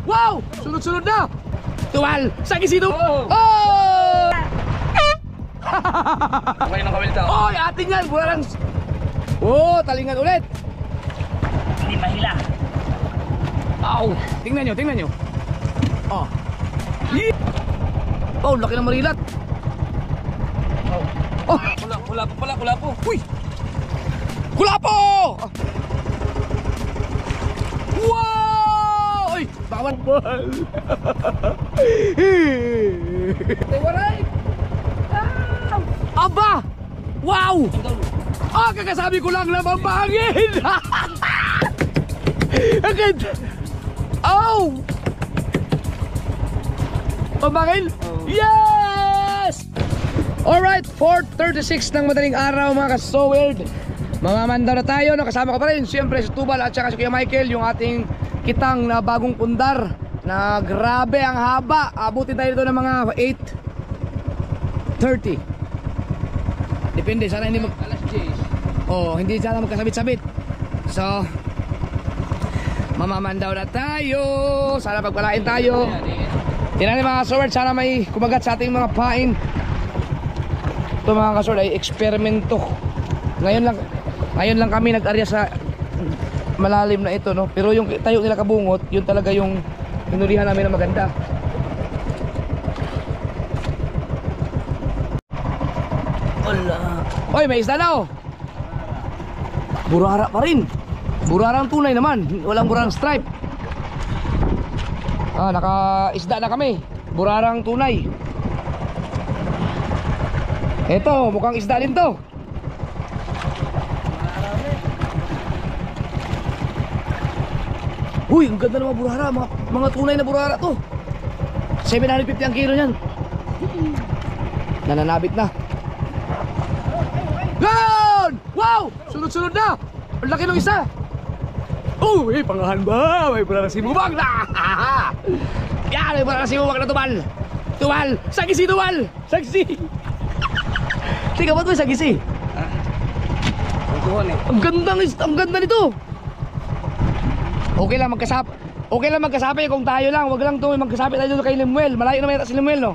Wow! Sunod-sunod na! Tuwal! Sagisi ito! Oh! Okay ng kawil ito. Oy! Atin yan! Mula lang! Oh! Talingan ulit! Hindi mahila. Ow! Tingnan nyo, tingnan nyo! Oh! Oh! Laki ng marilat! Oh! Kula po pala, kula po. Uy! Kulapo! Wow! Uy! Bawal bal! Waray! Aba! Wow! Ah, kakasabi ko lang na mambangin! Ang ganda! Oh! Mambangin? Yes! Alright, 4:36 ng madaling araw mga ka-so-weird. Mamamandaw na tayo, no? Kasama ko pa rin siyempre si Tubal at saka si Kuya Michael, yung ating kitang na bagong pundar na grabe ang haba. Abutin tayo dito ng mga 8:30. Depende, sana hindi Alas 10. oh, hindi sana magkasabit-sabit. So mamamandaw na tayo. Sana pagpalain tayo. Tingnan niyo mga sword, sana may kumagat sa ating mga pain. Ito mga kasword ay eksperimento. Ngayon lang kami nag-arya sa malalim na ito, no? Pero yung tayo nila kabungot, yun talaga yung pinurihan namin na maganda. Wala. Oy, may isda na oh. Burara pa rin. Burarang tunay naman. Walang burarang stripe. Ah, naka-isda na kami. Burarang tunay. Eto, mukhang isda din to. Uy, ang ganda naman burara. Mga tunay na burara to. 750 ang kilo niyan. Nananabit na. Yan! Wow! Sunod-sunod na. Ang laki ng isa. Oh, may pangahan ba? May burara si Bubang na. Yan, may burara si Bubang na Tubal. Tubal! Sagisi Tubal! Sagisi! Tika, ba't may sagisi? Tutuhan eh. Ang ganda nito. Okay lang magkasabi kung tayo lang. Wag lang to magkasabi tayo doon kay Limuel. Malayo naman yata si Limuel, no?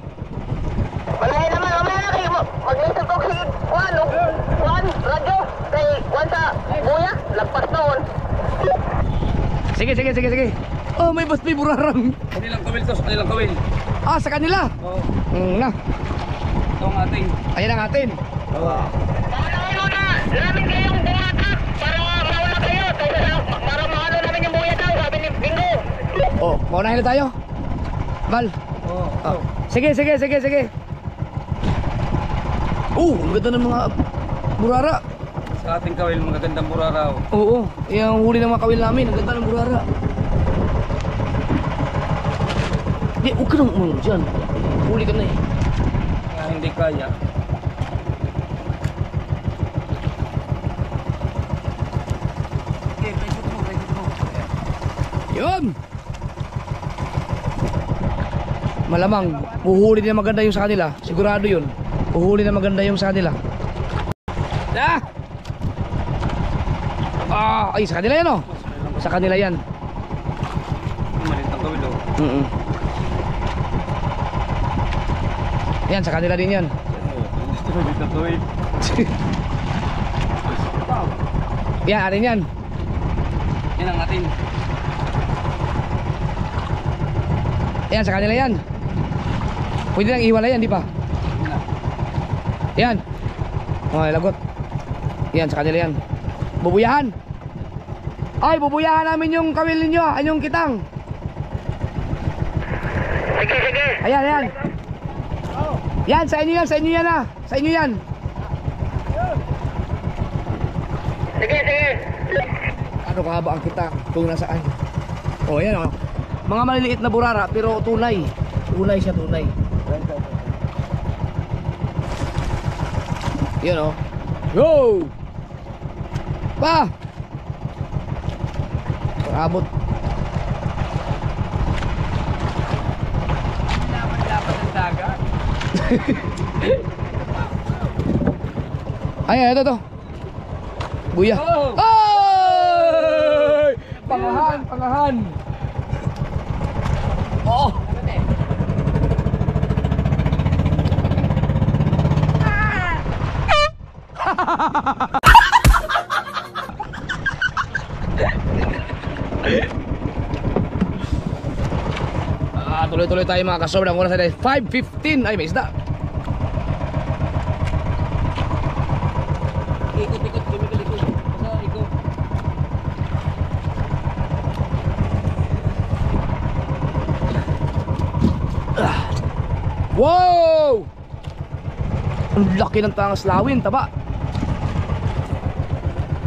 Malayo naman, mamaya na kayo. Mag-listen ko si Juan, no? Juan, radyo. Kay Juan sa buya, lagpas doon. Sige. Oh, may burarang. Kanilang kawil to, kanilang kawil. Ah, sa kanila. Oo. Na. Ito ang ating. Ayan ang atin. Oo. Paunahin mo na, namin kayong bumatak para mauna kayo. Para maano namin yung buya daw, sabi ni Bingo. Oh, maunahin na tayo. Val. Oo. Oh. Sige. Ang ganda ng mga burara. Sa ating kawil, magagandang buraraw. Oo, yung huli ng mga kawil namin. Ang ganda ng burara. Di, huwag ka nang umulong dyan. Huli ka na eh. Kaya hindi kaya. Yun! Malamang, uhuli na maganda yung sa kanila. Sigurado yun. Uhuli na maganda yung sa kanila. Ay, sa kanila yan oh. Sa kanila yan. Malit ang kawil oh. Yan, sa kanila din yan. Gusto ko dito kawil. Yan, atin yan. Yan ang atin. Yan, sa kanila yan. Pwede lang ihiwalay yan, di pa? Yan. Okay, lagot. Yan, sa kanila yan. Bubuyahan. Ay, bubuyahan namin yung kawil ninyo. Anyong kitang. Sige. Ayan. Yan, sa inyo yan ah. Sa inyo yan. Sige. Ano kahaba ang kita kung nasaan. Oh, yan oh. Mga maliliit na burara pero tunay. Tunay siya, tunay. Yan oh. Yo! Pa! Abot. Dapat ang dagat. Ay, ito to. Buya. Oh! Ay! Pangahan. Oh. Tuloy-tuloy tayo mga kasobrang. Oras na 5:15. Ay, may isda. Ikot-ikot, ikot. Basta ikot. Wow! Ang laki ng tangas lawin, taba.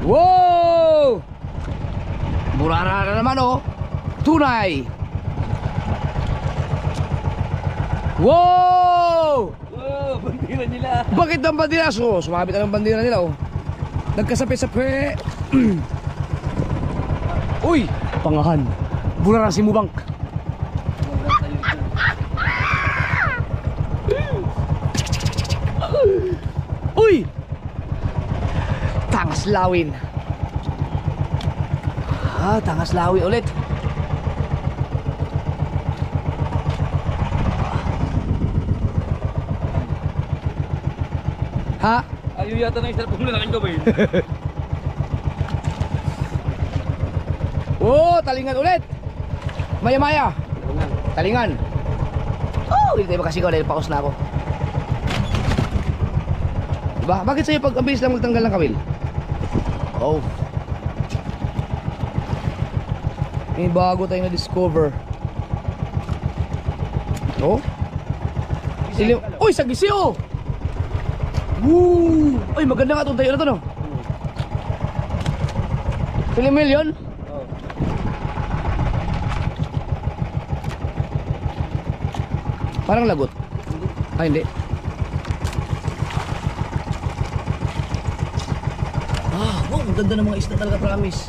Wow! Burara na naman oh. Tunay. Wow! Oh, bandira nila. Bakit ang bandila? So, sumabit na ng bandila nila oh. Nagkasapi-sapi. Uy! Pangahan. Burara si Mubang. Uy! Tangas lawin. Tangas lawin ulit. Ha? Ayaw yata ng isa pong lalaking gawin. Oh, talingan ulit. Maya-maya. Talingan. Oh, hindi tayo makasigaw dahil paus na ako. Diba? Bakit sa'yo pag ang bilis lang magtanggal ng kawil? Oh. May bago tayong na-discover. Oh. Uy, sagisi oh. Woo! Uy, maganda nga itong tayo na ito, no? Silimil yun? Oh. Parang lagot. Ay, hindi. Wow, ang ganda ng mga isda talaga, promise.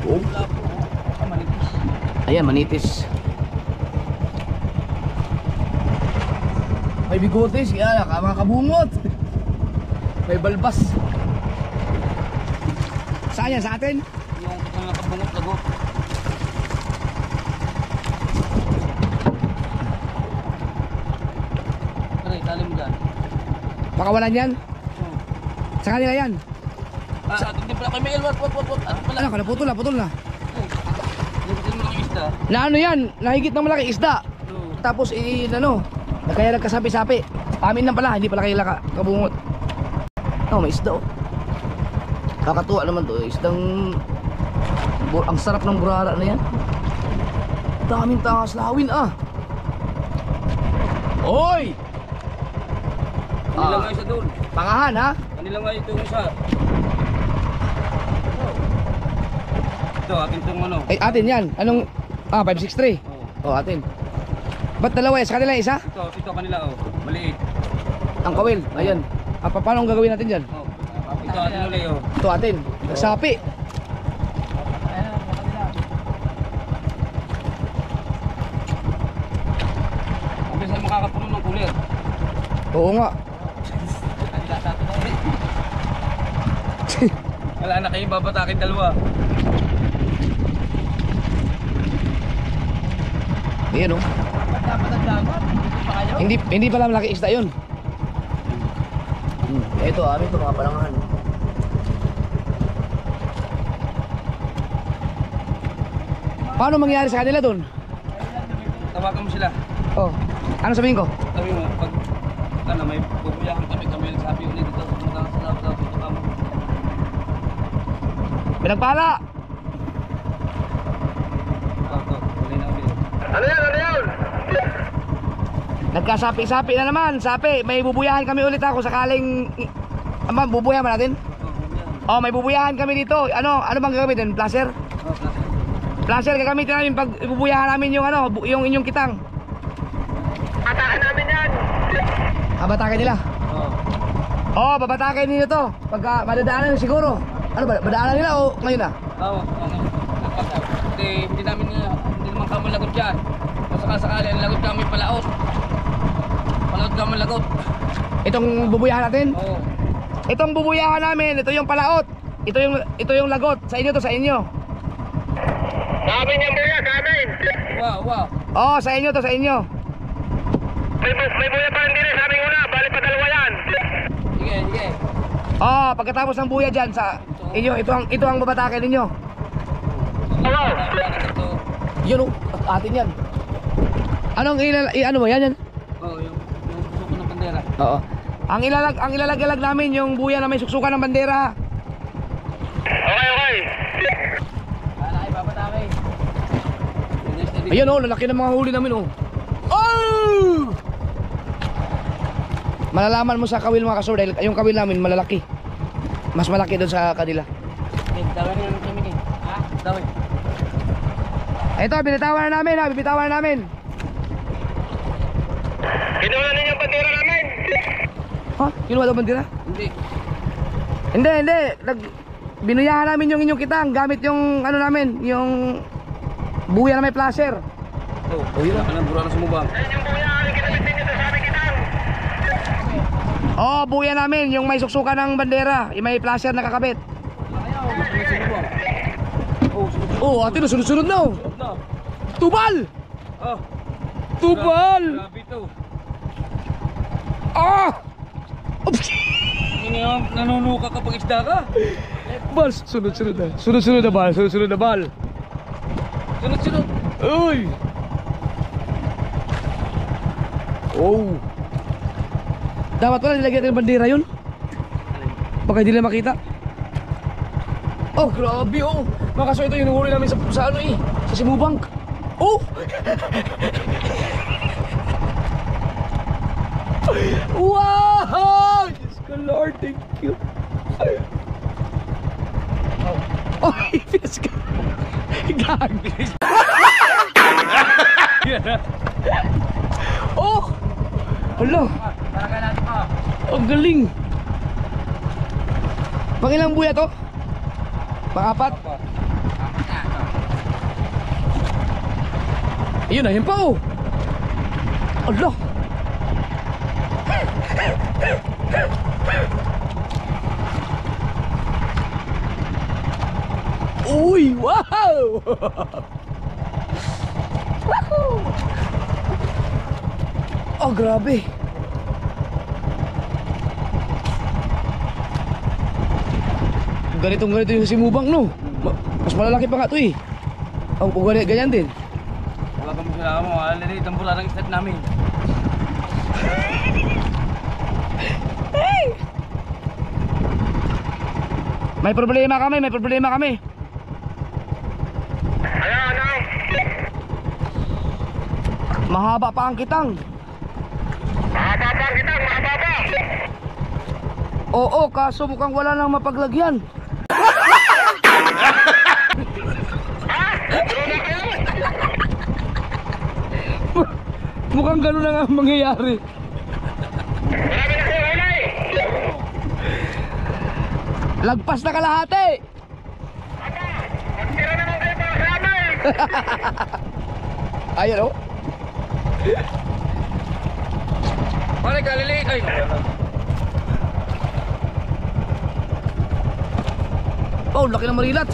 Oh. Manitis. Ayan, manitis. May bigotes, yan, mga kabungot. May balbas. Saan yan? Sa atin? Yung mga kabungot lagot. Pare, tali mo dyan. Pakawalan yan? Sa kanila yan? Atin din pala kayo may elwat. Atin pala. Ano ka, naputol na. Lagutin mo lang yung isda. Na ano yan? Nahigit ng malaki isda. Oo. Tapos, kaya nagkasapi-sapi. Amin lang pala, hindi pala kayo kabungot. Oh, may isda oh. Kakatuwa naman to. Isdang... Ang sarap ng burara na yan. Daming tangas lawin ah. Oy! Kanila nga isa doon. Pangahan ha? Kanila nga itong isa. Ito, akin itong ano. Ay, atin yan. Anong... 563. Oh. Oh, atin. Ba't dalawa yan? Sa kanila isa? Ito kanila oh. Maliit. Ang kawil. Ayan. Paano ang gagawin natin dyan? Oh. Ito atin ulit oh. Ito atin. Nagsapi. Ang bisan makakapuno ng kulit. Oo nga. Wala na kayo babatakin dalawa. Ayan oh. Hindi pala malaki isda yun. Ito ito mga palangahan. Paano mangyayari sa kanila doon? Tawagan mo sila. Oh, ano sabihin ko? Sabi mo, pag may pupuyahan kami nagsabi ulit dito. Pumunta ka sa loob dito kamo. Pinagpala! Tuloy na ulit. Ano yan? Nagkasapi-sapi na naman. Sapi, may bubuyahan kami ulit ako sakaling... bubuyahan ba natin? Oh, may bubuyahan kami dito. Ano bang gagamitin? Placer? Placer gagamitin namin pag bubuyahan namin yung yung inyong kitang. Atakan namin yan. Babatakin nila. Oh, babatakin nila to. Pagka madadaanan siguro. Ano ba? Madaanan nila o ngayon na? Oo. Hindi naman kami lagot dyan. Kung sakasakali ang lagot kami palaot. Palaot kami lagot. Itong bubuyahan natin? Oo. Itong bubuyahan namin, ito yung palaot. Ito yung lagot. Sa inyo to, sa inyo. Sa amin yung buya, sa amin. Wow, wow. Oh, sa inyo to, sa inyo. May buya pa rin din sa amin una. Bali pa dalawa yan. Sige, sige. Oh, pagkatapos ng buya dyan sa inyo, ito ang babatake ninyo. Oo. Yun oh, atin yan. Anong ano mo yan? Oh, yung suko ng bandera. Oo. Ang ilalagyalag namin yung buya na may suksukan ng bandera. Okay, okay. Wala kayo babata kayo. Ayun oh, lalaki ng mga huli namin oh. Oh! Malalaman mo sa kawil mga kasor dahil yung kawil namin malalaki. Mas malaki doon sa kanila. Dawin na yung kami eh. Ha? Dawin. Ito, binitawan na namin ha, bibitawan na namin. Kinuha ninyo yung bandera namin. Ha? Kinuha daw bandera? Hindi. Hindi. Binuyahan namin yung inyong kitang gamit yung ano namin, yung buya na may flasher. Oh, yun lang. Anong burano sumubang? Ayun yung buya. Ano kinabit ninyo sa amin kitang? Oh, buya namin yung may suksukan ng bandera, yung may flasher nakakabit. Ayaw, mas sumubang. Oh, sunod. Oh, ate, sunod-sunod na oh. Sunod na. Tubal! Oh. Tubal! Grabe ito. Ah! Oops! Hindi nga, nanunuka kapag isda ka. Bal, sunod-sunod na. Sunod-sunod na bal, sunod-sunod na bal. Sunod-sunod. Uy! Oh! Dapat pala nilagyan ng bandera yun. Baka hindi nila makita. Oh, grabe oh! Mga kaso ito yung huli namin sa ano eh, sa Simubang. Oh! Wow! Diyos ko Lord, thank you. Oh, yes ka. Gagi. Oh! Hala, Para ka natin pa. ang galing. Pangilang buya to? Pang-apat? Ayun na, yun pa oh. Hala. Uy, wow! Wahoo! Oh, grabe. Ganito yung Simubang no. Mas malalaki pa nga to eh. Oh, ganyan din. Wala kami sila mo. Alali, tambura ng istat namin. Hey! May problema kami. Ano? Mahaba pa ang kitang. Mahaba pa kitang, mahaba pa. Oo, kaso mukhang wala nang mapaglagyan. Mukhang gano'n na nga ang mangyayari. Marami na kayo ulay. Lagpas na kalahati. Magtira naman kayo para sa amin. Ayan o. Pare ka, lilit. Ay, Oh, laki ng marilat.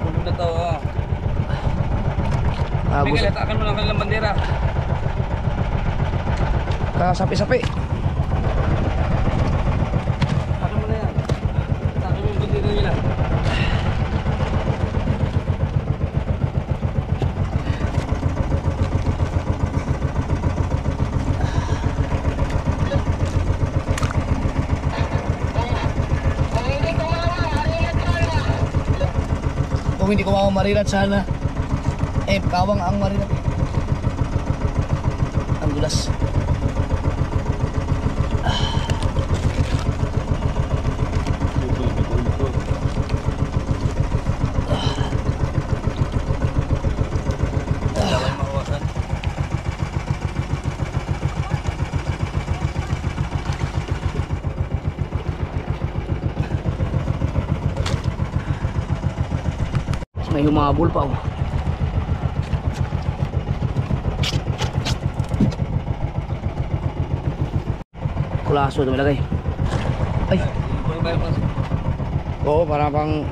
tulog na to. Oh. Gusto. Miguel, hatakan mo lang kanilang bandera. Sapi-sapi. Hatakan mo na yan. Hatakan mo yung bandera nila. Kung hindi ko marilat sana. Kawang ang marilat. Ang dulas. May humabol pa oh. Kulaso ito malagay. Ay. Oo, para pang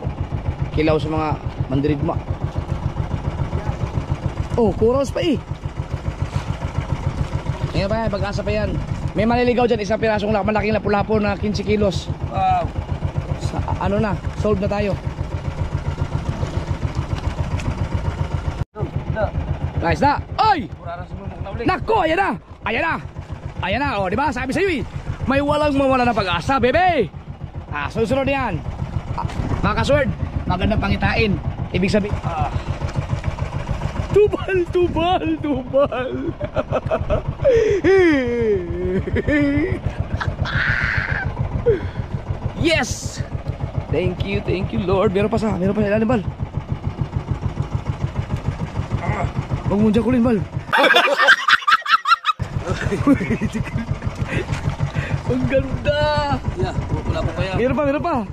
kilaw sa mga Mandirigma. Oh, kuros pa eh. Ngayon pa yan, pag-asa pa yan. May maliligaw dyan, isang pirasong malaking lapu-lapo na 15 kilos. Wow. Ano na, sold na tayo. Guys na, oy! Nako, ayan na! Ayan na! Ayan na, oh, di ba? Sabi sa'yo eh, may walang mawala na pag-asa, bebe! Susunod yan. Mga kasword, magandang pangitain. Ibig sabihin, tubal, tubal, tubal. Yes! Thank you Lord. Meron pa ilalim, Bal. Huwag mo dyan kulin, Bal. Ang ganda. Yeah, wala pa yan. Meron pa.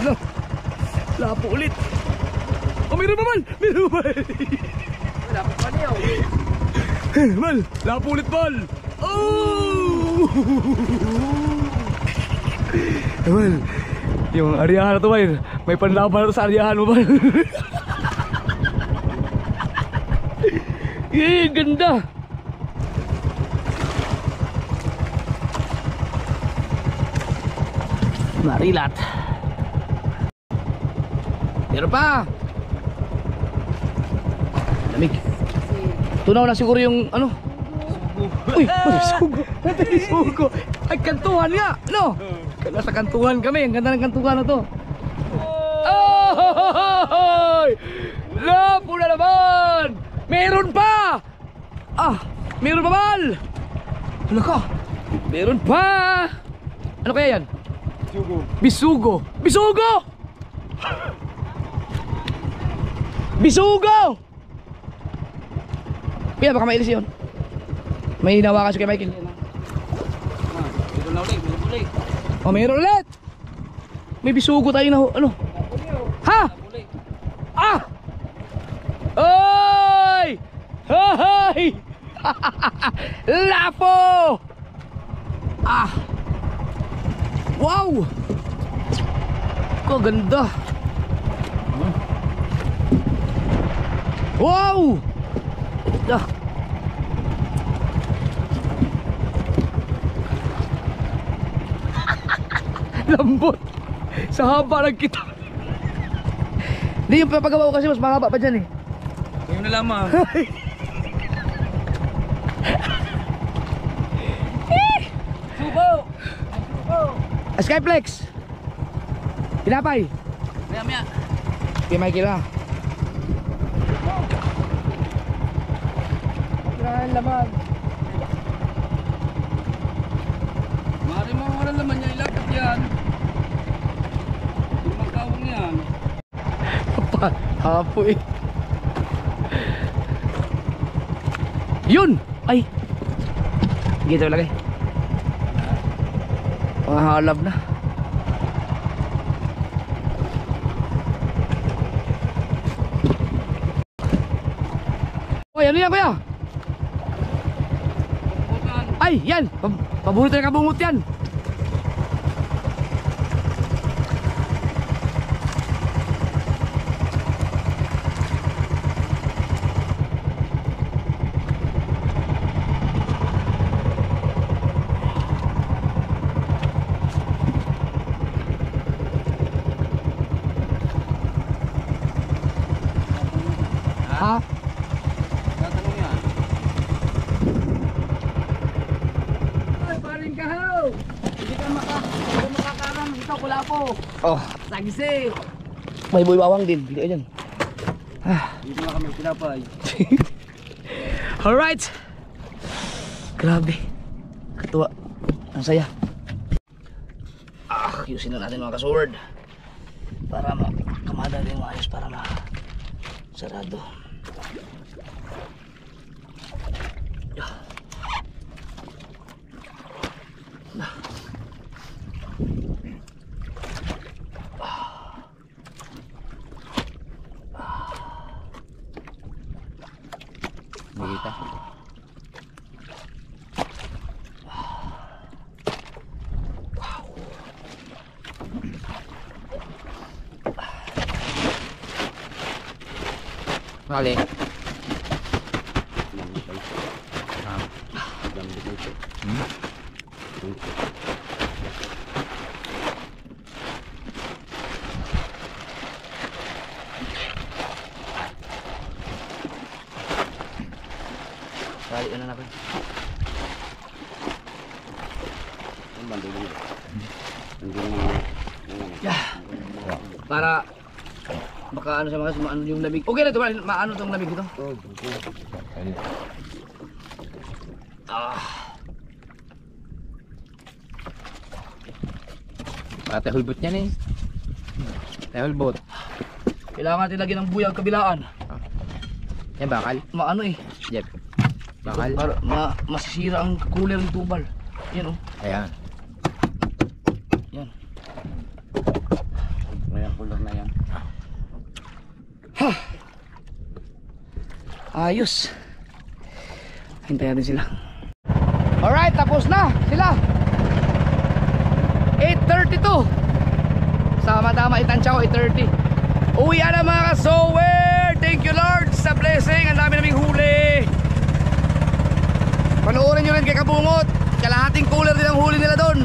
Ano? Lapo ulit. Oh, meron pa, Bal. Wala pa niya. Bal, lapo ulit, Bal. Oh! Bal, yung aryahan na to, Bal. May panlaban na to sa aryahan mo, Bal. Ganda. Marilat. Meron pa. Lamig. Tunaw na siguro yung ano. Uy, sugo. Sugo. Ay, kantuhan nga. No? Nasa kantuhan kami. Ang ganda ng kantuhan na to. Oh! Lapo na naman. Meron pa. Meron pa, Bal. Ano ka? Meron pa. Ano kaya yan? Bisugo. Kaya baka mailis yun. May hinawakan siya kay Michael. Oh, meron ulit. May bisugo tayo na ano? Ha? Oy! Hoy! Lapo! Wow! Kaganda. Wow! Lambot. Sa haba ng kita. Hindi, yung papagawa ko kasi mas mahaba pa dyan eh. Ngayon na lamang. Subo! Skyflex. Pinapay. Maya. Kaya Michael na. Maraming laman. Maraming mga walang laman niya. Ilapit yan. Yung magkawang yan. Hapo eh. Yun! Ay! Gito lagay. Mga halab na. Oy, ano yan, kuya? Ay, yan! Paborito na kabungot yan. Ha? Tatanong yan. Ay, paring kahaw. Hindi ka makakaram dito, Kulapo. Oh, Sagisi. may buhay bawang din. Dito yan. Dito na kami pinapay. Alright. Grabe. Katuwa. Ang saya. Ayusin na natin mga kasword. Para makamada din maayos para sarado. Nakita. Hali. Kali na natin. Yeah. Para baka ano siya mga maano yung lamig. Okay na ito, maano tong lamig ito. Ate hulbot niyan eh. Ate hulbot. Kailangan natin lagyan ng buyag kabilaan. Yan bakal. Maano eh. Jeff. Bakal. Para masisira ang cooler ng tubal. Yan oh. Ayan. Yan. May kulor na yan. Ayos. Hintayin natin sila. Alright, tapos na sila. 8:32. Sama-tama itansya ko 8:30. Uwi na mga kasower. Thank you Lord sa blessing. Ang dami naming huli. Panoorin nyo rin kay Kabungot. Kalahating cooler din ang huli nila doon.